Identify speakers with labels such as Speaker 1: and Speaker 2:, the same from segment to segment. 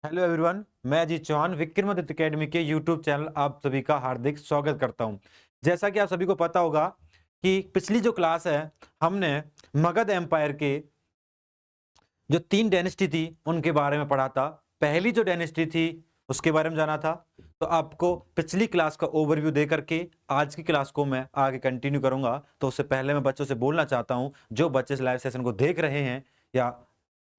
Speaker 1: Hello everyone, मैं Ajit Chauhan Vikramaditya academy के YouTube channel आप सभी का हार्दिक स्वागत करता हूं। जैसा कि आप सभी को पता होगा कि पिछली जो क्लास है हमने मगध एम्पायर के जो 3 डायनेस्टी थी उनके बारे में पढ़ा था। पहली जो डायनेस्टी थी उसके बारे में जाना था। तो आपको पिछली क्लास का ओवरव्यू दे करके आज की क्लास को मैं आगे कंटिन्यू करूंगा। तो उससे पहले मैं बच्चों से बोलना चाहता हूं, जो बच्चे इस लाइव सेशन को देख रहे हैं या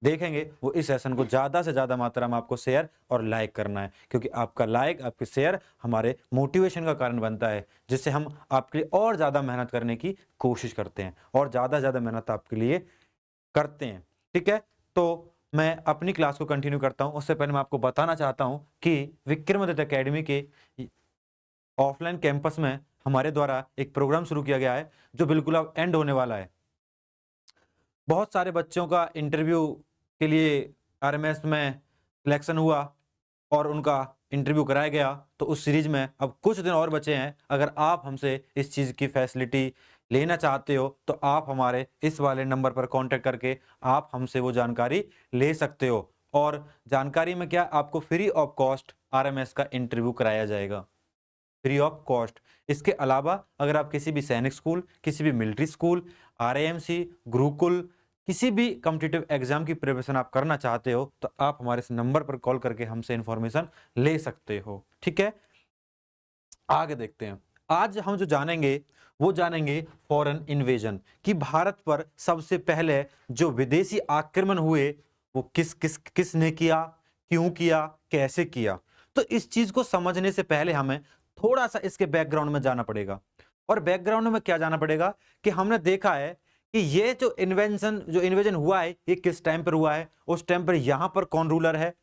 Speaker 1: देखेंगे, वो इस सेशन को ज़्यादा से ज़्यादा मात्रा में आपको शेयर और लाइक करना है, क्योंकि आपका लाइक, आपके शेयर हमारे मोटिवेशन का कारण बनता है, जिससे हम आपके लिए और ज़्यादा मेहनत करने की कोशिश करते हैं और ज़्यादा से ज़्यादा मेहनत आपके लिए करते हैं। ठीक है, तो मैं अपनी क्लास को कंटिन्यू करता हूं। उससे पहले मैं आपको बताना चाहता हूं कि विक्रमादित्य एकेडमी के ऑफलाइन कैंपस में हमारे द्वारा एक प्रोग्राम शुरू किया गया है, जो बिल्कुल अब एंड होने वाला है। बहुत सारे बच्चों का इंटरव्यू के लिए आरएमएस में सिलेक्शन हुआ और उनका इंटरव्यू कराया गया। तो उस सीरीज में अब कुछ दिन और बचे हैं। अगर आप हमसे इस चीज़ की फैसिलिटी लेना चाहते हो तो आप हमारे इस वाले नंबर पर कांटेक्ट करके आप हमसे वो जानकारी ले सकते हो। और जानकारी में क्या, आपको फ्री ऑफ कॉस्ट आरएमएस का इंटरव्यू कराया जाएगा, फ्री ऑफ कॉस्ट। इसके अलावा अगर आप किसी भी सैनिक स्कूल, किसी भी मिलिट्री स्कूल, आरएएमसी, गुरुकुल, किसी भी कॉम्पिटिटिव एग्जाम की प्रिपरेशन आप करना चाहते हो तो आप हमारे इस नंबर पर कॉल करके हमसे इंफॉर्मेशन ले सकते हो। ठीक है, आगे देखते हैं। आज हम जो जानेंगे वो जानेंगे फॉरेन इन्वेजन, कि भारत पर सबसे पहले जो विदेशी आक्रमण हुए वो किसने किया, क्यों किया, कैसे किया। तो इस चीज को समझने से पहले हमें थोड़ा सा इसके बैकग्राउंड में जाना पड़ेगा। और बैकग्राउंड में क्या जाना पड़ेगा कि हमने देखा है कि ये जो इन्वेजन हुआ है ये किस टाइम पर हुआ है, उस टाइम पर यहां पर कौन रूलर है,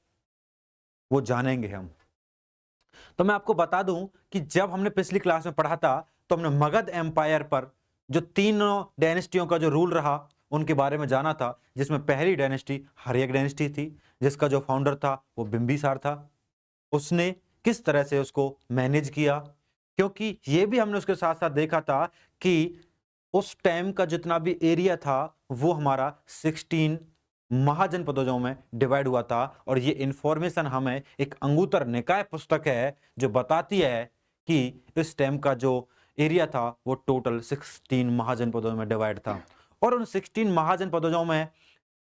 Speaker 1: वो जानेंगे हम। तो मैं आपको बता दूं कि जब हमने पिछली क्लास में पढ़ा था तो हमने मगध एम्पायर पर जो तीनों डायनेस्टियों का जो रूल रहा उनके बारे में जाना था, जिसमें पहली डायनेस्टी हर्यक डायनेस्टी थी, जिसका जो फाउंडर था वो बिंबिसार था। उसने किस तरह से उसको मैनेज किया, क्योंकि ये भी हमने उसके साथ साथ देखा था कि उस टाइम का जितना भी एरिया था वो हमारा 16 महाजनपदों में डिवाइड हुआ था। और ये इंफॉर्मेशन हमें एक अंगुत्तर निकाय पुस्तक है जो बताती है कि इस टाइम का जो एरिया था वो टोटल 16 महाजनपदों में डिवाइड था। और उन 16 महाजनपदों में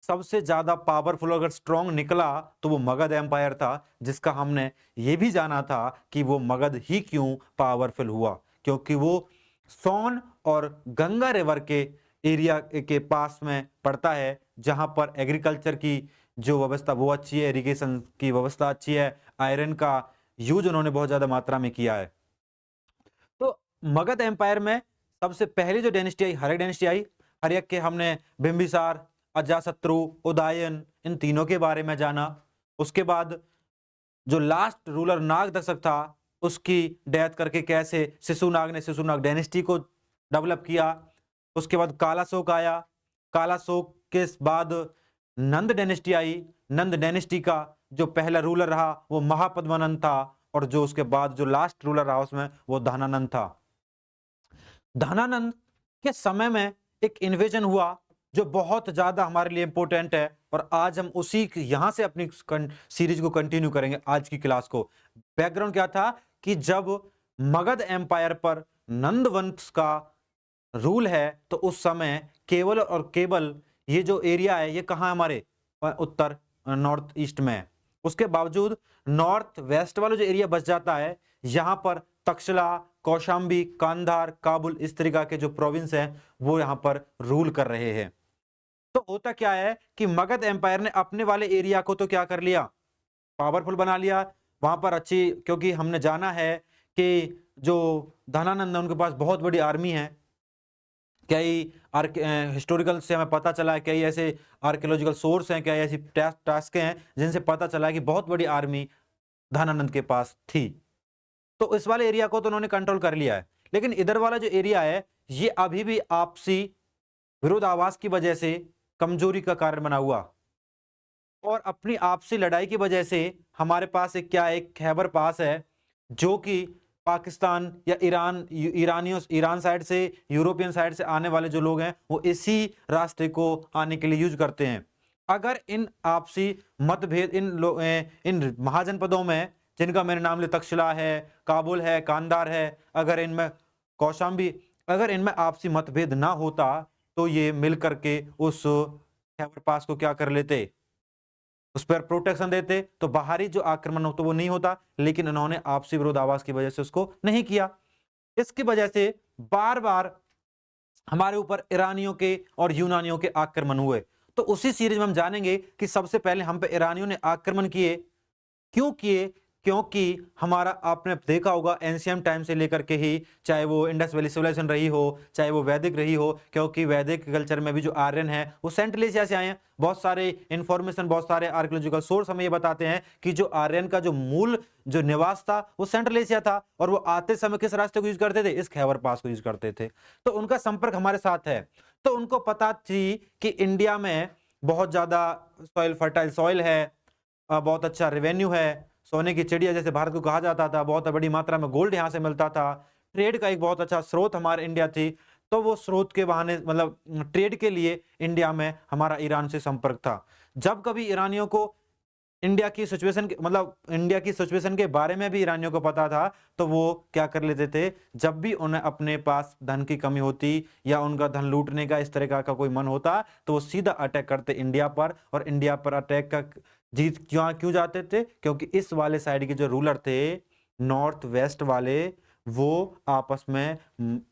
Speaker 1: सबसे ज्यादा पावरफुल अगर स्ट्रॉन्ग निकला तो वो मगध एम्पायर था, जिसका हमने ये भी जाना था कि वो मगध ही क्यों पावरफुल हुआ, क्योंकि वो सोन और गंगा रिवर के एरिया के पास में पड़ता है, जहां पर एग्रीकल्चर की जो व्यवस्था वो अच्छी है, इरिगेशन की व्यवस्था अच्छी है, आयरन का यूज उन्होंने बहुत ज्यादा मात्रा में किया है। तो मगध एम्पायर में सबसे पहली जो डायनेस्टी आई हर्यक डायनेस्टी आई। हर्यक के हमने बिंबिसार, अजातशत्रु, उदयन, इन तीनों के बारे में जाना। उसके बाद जो लास्ट रूलर नाग दशक था उसकी डेथ करके कैसे शिशुनाग ने शिशुनाग डायनेस्टी को डेवलप किया। उसके बाद कालाशोक आया। कालाशोक के बाद नंद डायनेस्टी आई। नंद डायनेस्टी का जो पहला रूलर रहा वो महापद्मानंद था, और जो उसके बाद जो लास्ट रूलर रहा उसमें वो धनानंद था। धनानंद के समय में एक इन्वेजन हुआ जो बहुत ज्यादा हमारे लिए इंपॉर्टेंट है, और आज हम उसी यहां से अपनी सीरीज को कंटिन्यू करेंगे आज की क्लास को। बैकग्राउंड क्या था कि जब मगध एम्पायर पर नंद वंश का रूल है तो उस समय केवल और केवल ये जो एरिया है ये कहाँ है, हमारे उत्तर नॉर्थ ईस्ट में है। उसके बावजूद नॉर्थ वेस्ट वाला जो एरिया बच जाता है, यहां पर तक्षशिला, कौशाम्बी, कांधार, काबुल, इस तरीका के जो प्रोविंस हैं वो यहां पर रूल कर रहे हैं। तो होता क्या है कि मगध एम्पायर ने अपने वाले एरिया को तो क्या कर लिया, पावरफुल बना लिया वहां पर अच्छी, क्योंकि हमने जाना है कि जो धनानंद है उनके पास बहुत बड़ी आर्मी है। कई हिस्टोरिकल से हमें पता चला है, कई ऐसे आर्कियोलॉजिकल सोर्स हैं, कई ऐसी टास्क हैं जिनसे पता चला है कि बहुत बड़ी आर्मी धनानंद के पास थी। तो इस वाले एरिया को तो उन्होंने कंट्रोल कर लिया है, लेकिन इधर वाला जो एरिया है ये अभी भी आपसी विरोधाभास की वजह से कमजोरी का कारण बना हुआ। और अपनी आपसी लड़ाई की वजह से हमारे पास एक क्या है, एक खैबर पास है जो कि पाकिस्तान या ईरान साइड से, यूरोपियन साइड से आने वाले जो लोग हैं वो इसी रास्ते को आने के लिए यूज करते हैं। अगर इन आपसी मतभेद इन महाजनपदों में, जिनका मैंने नाम लिया, तक्षशिला है, काबुल है, कांधार है, अगर इनमें कौशाम्बी, अगर इनमें आपसी मतभेद ना होता तो ये मिल करके उस खैबर पास को क्या कर लेते, उस पर प्रोटेक्शन देते, तो बाहरी जो आक्रमण हो तो वो नहीं होता, लेकिन इन्होंने आपसी विरोधाभास की वजह से उसको नहीं किया। इसकी वजह से बार बार हमारे ऊपर ईरानियों के और यूनानियों के आक्रमण हुए। तो उसी सीरीज में हम जानेंगे कि सबसे पहले हम पे ईरानियों ने आक्रमण किए, क्यों किए, क्योंकि हमारा, आपने देखा होगा एंशियंट टाइम से लेकर के ही, चाहे वो इंडस वैली सिविलाइजेशन रही हो, चाहे वो वैदिक रही हो, क्योंकि वैदिक कल्चर में भी जो आर्यन है वो सेंट्रल एशिया से आए हैं। बहुत सारे इंफॉर्मेशन, बहुत सारे आर्कियोलॉजिकल सोर्स हमें ये बताते हैं कि जो आर्यन का जो मूल जो निवास था वो सेंट्रल एशिया था, और वो आते समय किस रास्ते को यूज करते थे, इस खैबर पास को यूज करते थे। तो उनका संपर्क हमारे साथ है। तो उनको पता थी कि इंडिया में बहुत ज्यादा सॉइल, फर्टाइल सॉइल है, बहुत अच्छा रेवेन्यू है, सोने की चिड़िया जैसे भारत को कहा जाता था, बहुत बड़ी मात्रा में गोल्ड यहाँ से मिलता था, ट्रेड का एक बहुत अच्छा स्रोत हमारे इंडिया थी। तो वो स्रोत के बहाने, मतलब ट्रेड के लिए इंडिया में हमारा ईरान से संपर्क था। जब कभी ईरानियों को इंडिया की सिचुएशन के, मतलब इंडिया की सिचुएशन के बारे में भी ईरानियों को पता था, तो वो क्या कर लेते थे, जब भी उन्हें अपने पास धन की कमी होती या उनका धन लूटने का इस तरह का कोई मन होता, तो वो सीधा अटैक करते इंडिया पर, और इंडिया पर अटैक का जीत क्यों क्यों जाते थे, क्योंकि इस वाले साइड के जो रूलर थे, नॉर्थ वेस्ट वाले, वो आपस में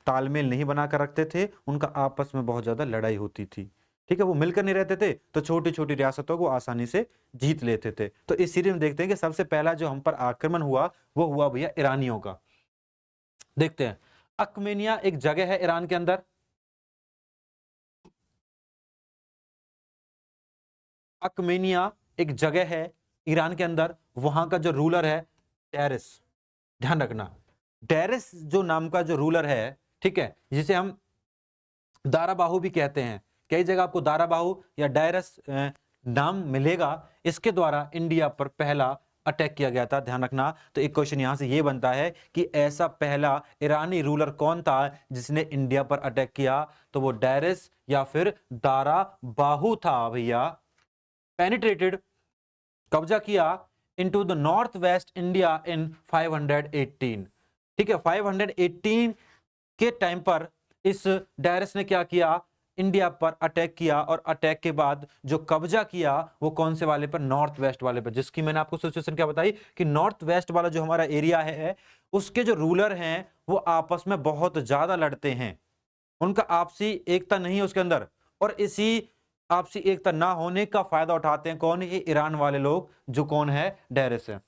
Speaker 1: तालमेल नहीं बनाकर रखते थे, उनका आपस में बहुत ज्यादा लड़ाई होती थी। ठीक है, वो मिलकर नहीं रहते थे, तो छोटी छोटी रियासतों को आसानी से जीत लेते थे। तो इस सीरीज में देखते हैं कि सबसे पहला जो हम पर आक्रमण हुआ वो हुआ भैया ईरानियों का। देखते हैं, अकमेनिया एक जगह है ईरान के अंदर, अकमेनिया एक जगह है ईरान के अंदर, वहां का जो रूलर है डेरिस। ध्यान रखना, डेरिस जो नाम का जो रूलर है, ठीक है, जिसे हम दाराबाहु भी कहते हैं, कई जगह आपको दाराबाहु या डायरस नाम मिलेगा। इसके द्वारा इंडिया पर पहला अटैक किया गया था, ध्यान रखना। तो एक क्वेश्चन यहां से ये बनता है कि ऐसा पहला ईरानी रूलर कौन था जिसने इंडिया पर अटैक किया, तो वो डायरस या फिर दाराबाहु था भैया। पेनिट्रेटेड, कब्जा किया into the north west India in 518। ठीक है, 518 के टाइम पर इस डायरस ने क्या किया, इंडिया पर अटैक किया, और अटैक के बाद जो कब्जा किया वो कौन से वाले पर, नॉर्थ वेस्ट वाले पर, जिसकी मैंने आपको सिचुएशन क्या बताई कि नॉर्थ वेस्ट वाला जो हमारा एरिया है, उसके जो रूलर हैं वो आपस में बहुत ज्यादा लड़ते हैं, उनका आपसी एकता नहीं है उसके अंदर, और इसी आपसी एकता ना होने का फायदा उठाते हैं कौन, ये ईरान वाले लोग, जो कौन है, डायरस है।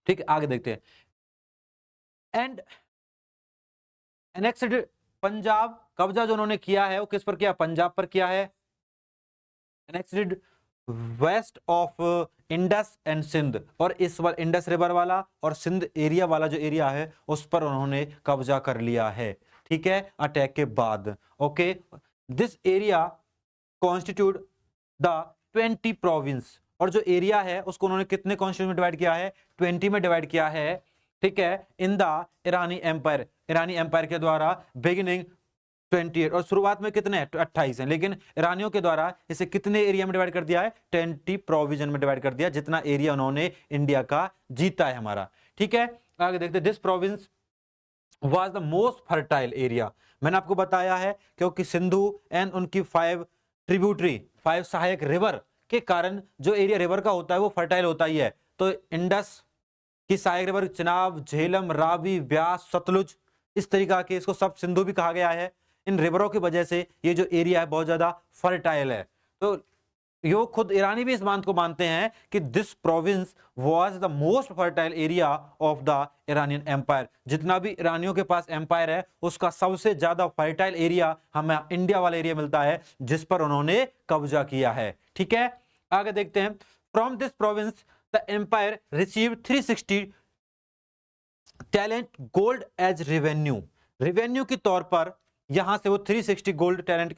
Speaker 1: ठीक है, आगे देखते हैं। एंड एनेक्स्ड पंजाब, कब्जा जो उन्होंने किया है वो किस पर किया, पंजाब पर किया है। Annexed west of Indus and Sindh, और इस बार इंडस रिवर वाला और सिंध एरिया वाला जो एरिया है उस पर उन्होंने कब्जा कर लिया है। ठीक है, अटैक के बाद। Okay, this area constitute the 20 province, और जो एरिया है उसको उन्होंने कितने कॉन्स्टिट्यूट में डिवाइड किया है, 20 में डिवाइड किया है। ठीक है, in the Irani empire, Irani empire के द्वारा बिगिनिंग 28, और शुरुआत में कितने 28 हैं, लेकिन ईरानियों के द्वारा इसे कितने एरिया में डिवाइड कर दिया है, 20 प्रोविजन में डिवाइड कर दिया, जितना एरिया उन्होंने इंडिया का जीता है हमारा। ठीक है, आगे देखते हैं। This province was the most fertile area, मैंने आपको बताया है, क्योंकि सिंधु एंड उनकी 5 ट्रिब्यूटरी, 5 सहायक रिवर के कारण जो एरिया रिवर का होता है वो फर्टाइल होता ही है। तो इंडस की सहायक रिवर, चिनाब, झेलम, रावी, ब्यास, सतलुज, इस तरीका के, इसको सब सिंधु भी कहा गया है। इन रिवरों की वजह से ये जो एरिया है बहुत ज्यादा फर्टाइल है। तो यो खुद ईरानी भी इस बात को मानते हैं कि this province was the most fertile area of the Iranian empire, जितना भी ईरानियों के पास एम्पायर है उसका सबसे ज्यादा फर्टाइल एरिया हमें इंडिया वाला एरिया मिलता है, जिस पर उन्होंने कब्जा किया है। ठीक है, आगे देखते हैं। From this province the empire receive 360 talent gold as revenue, revenue के तौर पर यहां से वो 360 गोल्ड टैलेंट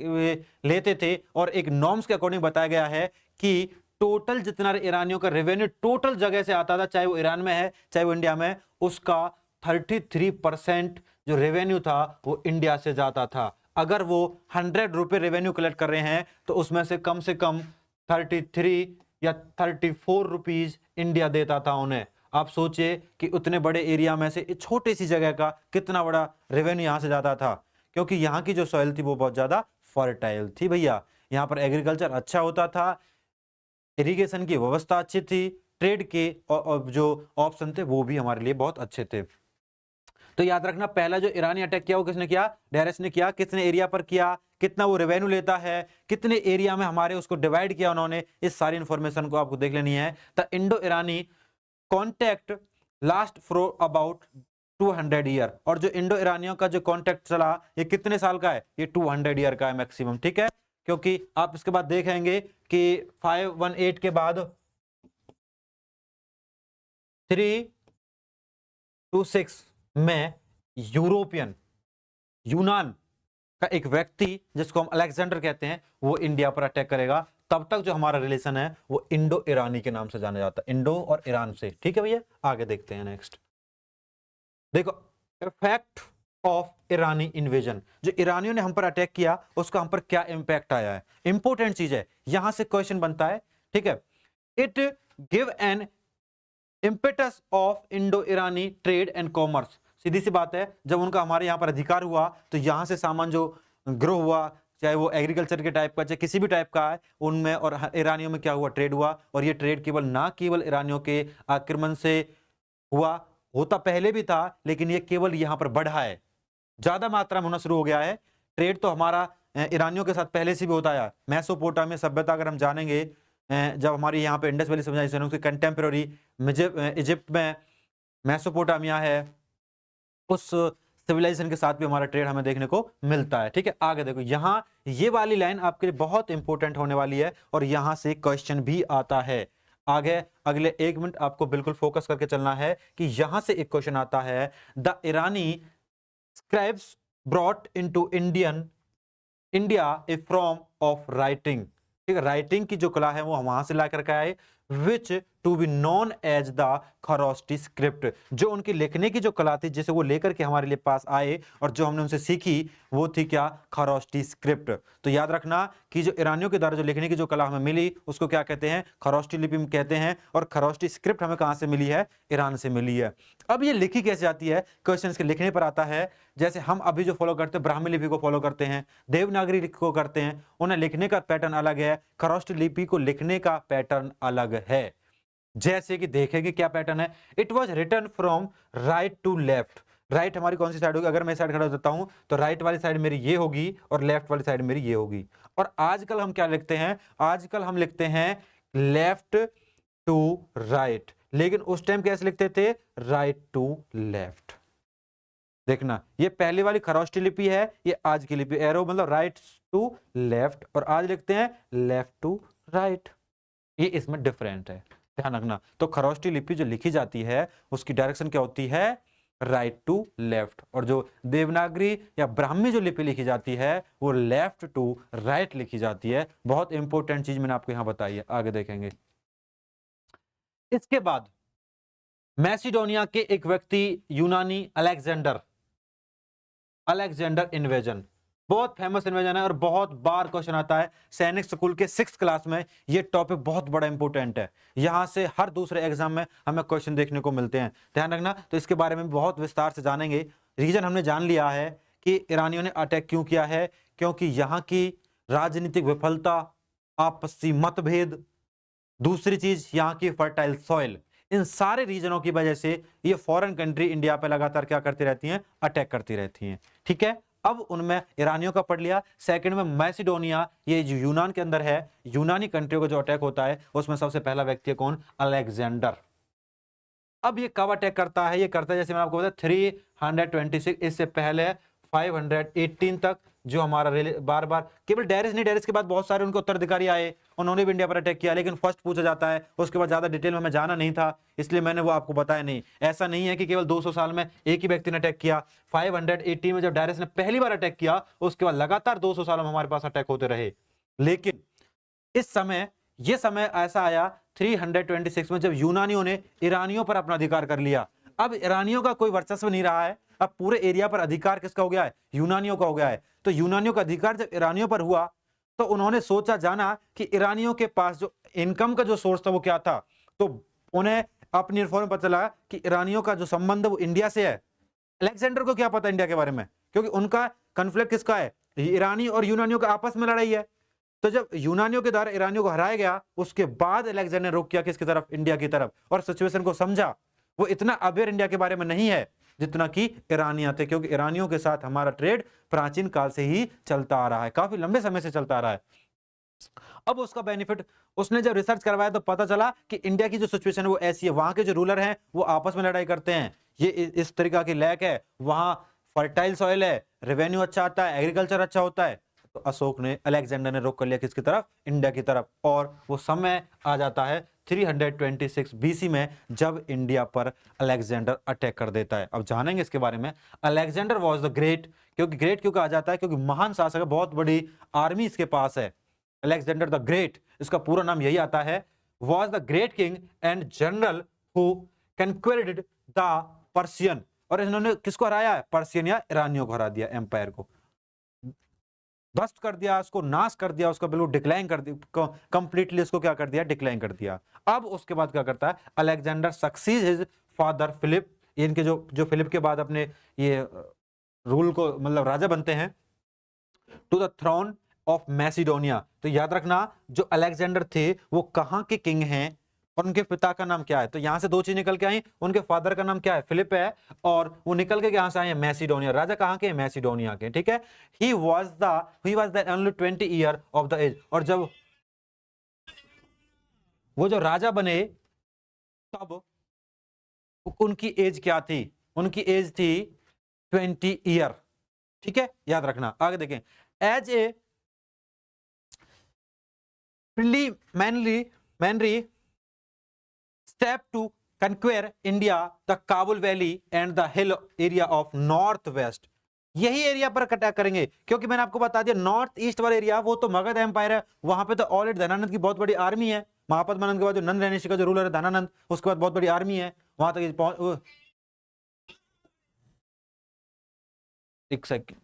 Speaker 1: लेते थे, और एक नॉर्म्स के अकॉर्डिंग बताया गया है कि टोटल जितना ईरानियों का रेवेन्यू टोटल जगह से आता था, चाहे वो ईरान में है चाहे वो इंडिया में, उसका 33% जो रेवेन्यू था वो इंडिया से जाता था। अगर वो 100 रुपए रेवेन्यू कलेक्ट कर रहे हैं तो उसमें से कम 33 या 34 रुपीज इंडिया देता था उन्हें। आप सोचिए कि उतने बड़े एरिया में से एक छोटी सी जगह का कितना बड़ा रेवेन्यू यहां से जाता था, क्योंकि यहाँ की जो सॉइल थी वो बहुत ज्यादा फर्टाइल थी भैया। यहाँ पर एग्रीकल्चर अच्छा होता था, इरिगेशन की व्यवस्था अच्छी थी, ट्रेड के और जो ऑप्शन थे वो भी हमारे लिए बहुत अच्छे थे। तो याद रखना, पहला जो ईरानी अटैक किया वो किसने किया? डायरेस ने किया। कितने एरिया पर किया, कितना वो रेवेन्यू लेता है, कितने एरिया में हमारे उसको डिवाइड किया उन्होंने, इस सारी इंफॉर्मेशन को आपको देख लेनी है। The Indo Irani contact last for about 200 year. और जो इंडो ईरानियों का जो कॉन्टैक्ट चला ये कितने साल का है? ये 200 ईयर का है मैक्सिमम, ठीक है। क्योंकि आप इसके बाद देखेंगे कि 518 के बाद 326 में यूनान का एक व्यक्ति जिसको हम अलेक्जेंडर कहते हैं वो इंडिया पर अटैक करेगा। तब तक जो हमारा रिलेशन है वो इंडो ईरानी के नाम से जाना जाता है, इंडो और ईरान से, ठीक है भैया। आगे देखते हैं नेक्स्ट। देखो इफेक्ट ऑफ ईरानी इन्वेजन, जो ईरानियों ने हम पर अटैक किया उसका हम पर क्या इंपैक्ट आया है, इंपॉर्टेंट चीज है, यहां से क्वेश्चन बनता है, ठीक है। It give an impetus of Indo Iranian trade and commerce. सीधी सी बात है, जब उनका हमारे यहाँ पर अधिकार हुआ तो यहाँ से सामान जो ग्रो हुआ, चाहे वो एग्रीकल्चर के टाइप का चाहे किसी भी टाइप का है, उनमें और ईरानियों में क्या हुआ? ट्रेड हुआ। और ये ट्रेड केवल ईरानियों के आक्रमण से हुआ, होता पहले भी था लेकिन ये केवल यहाँ पर बढ़ा है, ज्यादा मात्रा में होना शुरू हो गया है। ट्रेड तो हमारा ईरानियों के साथ पहले से भी होता है। मेसोपोटामिया सभ्यता अगर हम जानेंगे, जब हमारी यहाँ पे इंडस वैली सिविलाइजेशन की कंटेम्प्रेरी इजिप्ट में मेसोपोटामिया है, उस सिविलाइजेशन के साथ भी हमारा ट्रेड हमें देखने को मिलता है, ठीक है। आगे देखो, यहाँ ये वाली लाइन आपके लिए बहुत इंपॉर्टेंट होने वाली है और यहां से क्वेश्चन भी आता है। आगे अगले 1 मिनट आपको बिल्कुल फोकस करके चलना है कि यहां से एक क्वेश्चन आता है, the Irani scribes brought into India A form of writing, ठीक है। राइटिंग की जो कला है वो हम वहां से ला करके आए, which to be known as the Kharoshthi script. जो उनकी लिखने की जो कला थी जिसे वो लेकर के हमारे लिए पास आए और जो हमने उनसे सीखी वो थी क्या? खरोष्टी स्क्रिप्ट। तो याद रखना कि जो ईरानियों के द्वारा जो लिखने की जो कला हमें मिली उसको क्या कहते हैं? खरोष्टी लिपि कहते हैं। और खरोष्टी स्क्रिप्ट हमें कहां से मिली है? ईरान से मिली है। अब ये लिखी कैसे जाती है? क्वेश्चन के लिखने पर आता है। जैसे हम अभी जो फॉलो करते हैं ब्राह्मी लिपि को फॉलो करते हैं, देवनागरी लिपि को करते हैं, उन्हें लिखने का पैटर्न अलग है, खरोष्टी लिपि को लिखने का पैटर्न अलग है। जैसे कि देखेंगे क्या पैटर्न है, it was written from right to left. Right हमारी कौन सी साइड होगी? अगर मैं साइड खड़ा हो जाता हूं तो राइट वाली साइड मेरी ये होगी और लेफ्ट वाली साइड मेरी ये होगी। और आजकल हम क्या लिखते हैं? आजकल हम लिखते हैं लेफ्ट टू राइट, लेकिन उस टाइम कैसे लिखते थे? Right to left. देखना, ये पहली वाली खरोष्टी लिपि है, ये आज की लिपि, एरो मतलब राइट टू लेफ्ट, और आज लिखते हैं लेफ्ट टू राइट। ये इसमें डिफरेंट है, ध्यान रखना। तो खरोष्टी लिपि जो लिखी जाती है उसकी डायरेक्शन क्या होती है? Right to left. और जो देवनागरी या ब्राह्मी जो लिपि लिखी जाती है वो लेफ्ट टू राइट लिखी जाती है। बहुत इंपॉर्टेंट चीज मैंने आपको यहां बताई है, आगे देखेंगे। इसके बाद मैसिडोनिया के एक व्यक्ति यूनानी अलेक्जेंडर इन्वेजन, बहुत फेमस इन्वेजन है और बहुत बार क्वेश्चन आता है सैनिक स्कूल के 6th क्लास में। ये टॉपिक बहुत बड़ा इंपॉर्टेंट है, यहां से हर दूसरे एग्जाम में हमें क्वेश्चन देखने को मिलते हैं, ध्यान रखना। तो इसके बारे में बहुत विस्तार से जानेंगे। रीजन हमने जान लिया है कि ईरानियों ने अटैक क्यों किया है, क्योंकि यहाँ की राजनीतिक विफलता, आपसी मतभेद, दूसरी चीज यहाँ की फर्टाइल सॉइल, इन सारे रीजनों की वजह से ये फॉरेन कंट्री इंडिया पे लगातार क्या करती रहती हैं? अटैक करती रहती हैं, ठीक है। अब उनमें ईरानियों का पढ़ लिया। सेकंड में मैसिडोनिया, ये जो यूनान के अंदर है, यूनानी कंट्रियों का जो अटैक होता है उसमें सबसे पहला व्यक्ति है कौन? अलेक्जेंडर। अब ये कब अटैक करता है? ये करता है जैसे मैंने आपको बताया 326, इससे पहले 518 तक जो हमारा बार बार केवल डायरेस नहीं, डायरेस के बाद बहुत सारे उनके उत्तराधिकारी आए, उन्होंने भी इंडिया पर अटैक किया, लेकिन फर्स्ट पूछा जाता है, उसके बाद ज्यादा डिटेल में हमें जाना नहीं था इसलिए मैंने वो आपको बताया नहीं। ऐसा नहीं है कि केवल 200 साल में एक ही व्यक्ति ने अटैक किया। 518 में जब डायरेस ने पहली बार अटैक किया उसके बाद लगातार 200 सालों में हमारे पास अटैक होते रहे। लेकिन इस समय यह समय ऐसा आया 326 में जब यूनानियों ने ईरानियों पर अपना अधिकार कर लिया। अब ईरानियों का कोई वर्चस्व नहीं रहा है, अब पूरे एरिया पर अधिकार किसका हो गया है? यूनानियों का हो गया है। तो यूनानियों का अधिकार जब ईरानियों पर हुआ तो उन्होंने सोचा जाना कि ईरानियों के पास जो इनकम का जो सोर्स था वो क्या था, तो उन्हें अपनी रिफॉर्म में पता चला कि ईरानियों का जो संबंध है वो इंडिया से है। अलेक्जेंडर को क्या पता इंडिया के बारे में, क्योंकि उनका कॉन्फ्लिक्ट किसका है, ईरानी और यूनानियों का आपस में लड़ाई है। तो जब यूनानियों के द्वारा ईरानियों को हराया गया, उसके बाद अलेक्जेंडर ने रुख किया किसकी तरफ, इंडिया की तरफ, और सिचुएशन को समझा। वो इतना अवेयर इंडिया के बारे में नहीं है जितना कि ईरानियां थे, क्योंकि ईरानियों के साथ हमारा ट्रेड प्राचीन काल से ही चलता आ रहा है, काफी लंबे समय से चलता आ रहा है। अब उसका बेनिफिट, उसने जब रिसर्च करवाया तो पता चला कि इंडिया की जो सिचुएशन है वो ऐसी है, वहां के जो रूलर हैं वो आपस में लड़ाई करते हैं, ये इस तरीका की लैक है, वहां फर्टाइल सॉइल है, रेवेन्यू अच्छा आता है, एग्रीकल्चर अच्छा होता है। तो अशोक ने, अलेक्जेंडर ने रुख कर लिया किसकी तरफ, इंडिया की तरफ। और वो समय आ जाता है 326 बीसी में, जब इंडिया पर अलेक्जेंडर अटैक कर देता है। अब जानेंगे इसके बारे में। अलेक्जेंडर वॉज द ग्रेट, क्योंकि ग्रेट क्यों कहा जाता है, क्योंकि महान शासक है, बहुत बड़ी आर्मी इसके पास है। अलेक्जेंडर द ग्रेट, इसका पूरा नाम यही आता है, was the great king and general who conquered the Persian. और इन्होंने किसको हराया है, पर्शियन या ईरानियों को हरा दिया, एम्पायर को ध्वस्त कर दिया, उसको नाश कर दिया, उसका बिल्कुल डिक्लाइन कर दिया, कंप्लीटली उसको क्या कर दिया, डिक्लाइन कर दिया। अब उसके बाद क्या करता है, Alexander succeed his father Philip, इनके जो फिलिप के बाद अपने ये रूल को मतलब राजा बनते हैं, to the throne of Macedonia. तो याद रखना जो अलेक्जेंडर थे वो कहां के किंग हैं और उनके पिता का नाम क्या है। तो यहां से दो चीज निकल के आई, उनके फादर का नाम क्या है, फिलिप है, और वो निकल के यहां से आए हैं मैसिडोनिया, राजा कहां के, मैसिडोनिया के, ठीक है। He was the only 20 year of the age. और जब वो जो राजा बने तब उनकी एज क्या थी, उनकी एज थी 20 ईयर, ठीक है, याद रखना। आगे देखें, as a preliminary step to conquer India, the Kabul Valley and the hill area of northwest, यही एरिया पर अटैक करेंगे, क्योंकि मैंने आपको बता दिया नॉर्थ ईस्ट वाला एरिया वो तो मगध एम्पायर है, वहां पे तो ऑलरेडी धनानंद की बहुत बड़ी आर्मी है, महापद्मानंद के बाद जो नंद ऋषि का जो रूलर है धनानंद, उसके बाद बहुत बड़ी आर्मी है वहां तक एक सेकंड,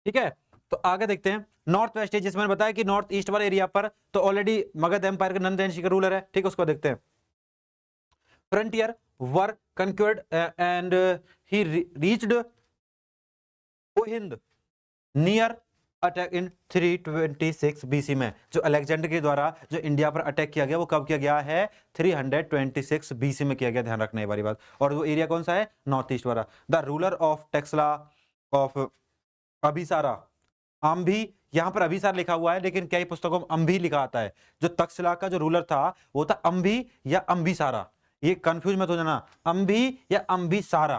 Speaker 1: ठीक है। तो आगे देखते हैं, नॉर्थ वेस्ट जिसमें मैंने बताया कि नॉर्थ ईस्ट वाले एरिया पर तो ऑलरेडी मगध एम्पायर के नंद ऋषि का रूलर है, ठीक है, उसको देखते हैं। Frontier were conquered and he reached Ohind near Attock in 326 BC में। जो अलेक्जेंडर के द्वारा जो इंडिया पर अटैक किया गया वो कब किया गया है, 326 बीसी में किया गया, ध्यान रखना ये वाली बात। और वो एरिया कौन सा है, नॉर्थ ईस्ट वाला। The ruler of Taxila of Abhisara, Ambhi, यहां पर अभिसार लिखा हुआ है लेकिन कई पुस्तकों में अम्भी लिखा आता है। जो तक्षशिला का जो रूलर था वो था अम्भी या अम्बिसारा, ये कंफ्यूज मत हो जाना, अम्भी या अम्बिसारा।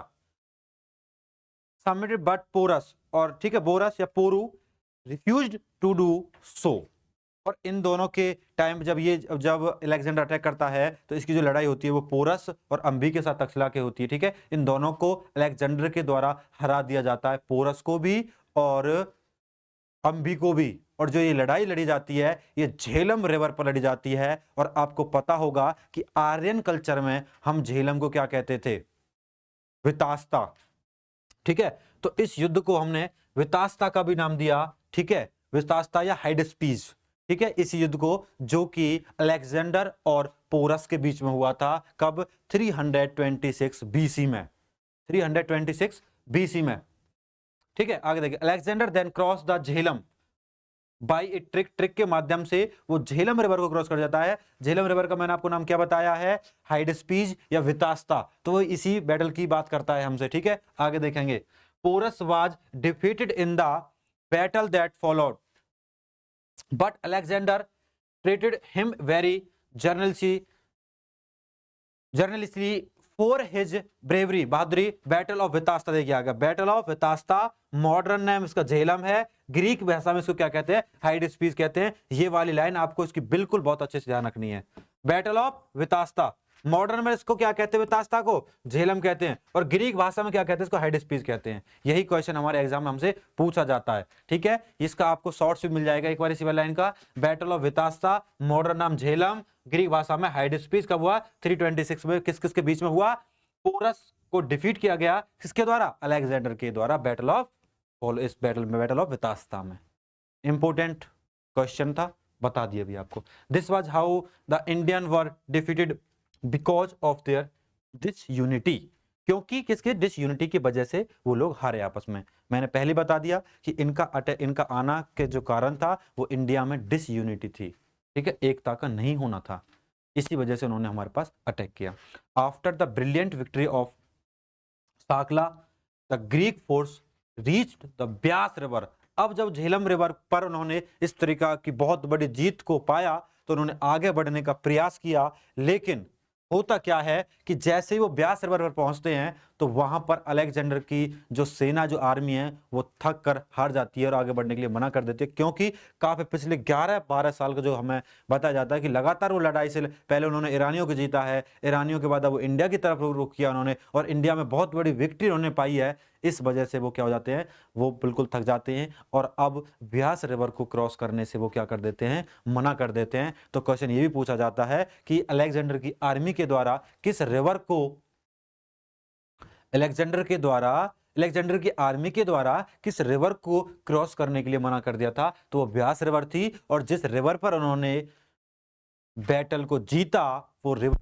Speaker 1: सबमिटेड बट पोरस, और ठीक है बोरस या पोरू रिफ्यूज्ड टू डू सो। और इन दोनों के टाइम जब अलेक्जेंडर अटैक करता है तो इसकी जो लड़ाई होती है वो पोरस और अम्भी के साथ तक्षशिला के होती है, ठीक है। इन दोनों को अलेक्जेंडर के द्वारा हरा दिया जाता है, पोरस को भी और अंबी को भी। और जो ये लड़ाई लड़ी जाती है ये झेलम रिवर पर लड़ी जाती है। और आपको पता होगा कि आर्यन कल्चर में हम झेलम को क्या कहते थे? वितास्ता। ठीक है, तो इस युद्ध को हमने वितास्ता का भी नाम दिया। ठीक है, वितास्ता या हाइडेस्पीज। ठीक है, इस युद्ध को जो कि अलेक्जेंडर और पोरस के बीच में हुआ था, कब? 326 बीसी में। 326 बीसी में। ठीक है, आगे देखिए, Alexander then cross the Jhelum by a trick के माध्यम से वो झेलम रिवर को क्रॉस कर जाता है। झेलम रिवर का मैंने आपको नाम क्या बताया है? हाइडेस्पीज या वितास्ता। तो वो इसी बैटल की बात करता है हमसे। ठीक है, आगे देखेंगे, Porus was defeated in the battle that followed but Alexander treated him very generously for his bravery, बहादुरी। बैटल ऑफ वितास्ता देखिए आगे, battle of Vitasta, modern name इसका झेलम है, ग्रीक भाषा में इसको क्या कहते हैं? हाइडेस्पीज कहते हैं। ये वाली लाइन आपको इसकी बिल्कुल बहुत अच्छे से ध्यान रखनी है। बैटल ऑफ वितास्ता, मॉडर्न में इसको क्या कहते हैं? वितास्ता को झेलम कहते हैं। और ग्रीक भाषा में क्या कहते हैं? इसको हाइडेस्पीज कहते हैं। यही क्वेश्चन हमारे एग्जाम में हमसे पूछा जाता है। ठीक है, इसका आपको शॉर्ट्स भी मिल जाएगा एक बार इसी वाली लाइन का। बैटल ऑफ वितास्ता, मॉडर्न नाम झेलम, ग्रीक भाषा में हाइडेस्पीज। कब हुआ? 326 में। किस किस के बीच में हुआ? पोरस को डिफीट किया गया, किसके द्वारा? अलेक्जेंडर के द्वारा। बैटल ऑफ, इस बैटल में, बैटल ऑफ वितास्ता में। इंपोर्टेंट क्वेश्चन था, बता दिया भी आपको। This was how the Indian were defeated because of their disunity. क्योंकि किसके? डिसयूनिटी की वजह से वो लोग हारे आपस में। मैंने पहले बता दिया कि इनका आना के जो कारण था वो इंडिया में डिसयूनिटी थी। ठीक है, एकता का नहीं होना था, इसी वजह से उन्होंने हमारे पास अटैक किया। After the brilliant victory of Sakla the Greek force reached the Beas river. अब जब झेलम रिवर पर उन्होंने इस तरीका की बहुत बड़ी जीत को पाया तो उन्होंने आगे बढ़ने का प्रयास किया। लेकिन होता क्या है कि जैसे ही वो ब्यास रिवर पर पहुंचते हैं तो वहां पर अलेक्जेंडर की जो सेना, जो आर्मी है, वो थक कर हार जाती है और आगे बढ़ने के लिए मना कर देती है। क्योंकि काफी पिछले 11-12 साल का जो हमें बताया जाता है कि लगातार वो लड़ाई से पहले उन्होंने ईरानियों को जीता है, ईरानियों के बाद अब वो इंडिया की तरफ रुख किया उन्होंने, और इंडिया में बहुत बड़ी विक्ट्री उन्होंने पाई है। इस वजह से वो क्या हो जाते हैं? वो बिल्कुल थक जाते हैं और अब ब्यास रिवर को क्रॉस करने से वो क्या कर देते हैं? मना कर देते हैं। तो क्वेश्चन ये भी पूछा जाता है कि अलेक्जेंडर की आर्मी के द्वारा किस रिवर को, अलेक्जेंडर की आर्मी के द्वारा किस रिवर को क्रॉस करने के लिए मना कर दिया था? तो वो ब्यास रिवर थी। और जिस रिवर पर उन्होंने बैटल को जीता वो रिवर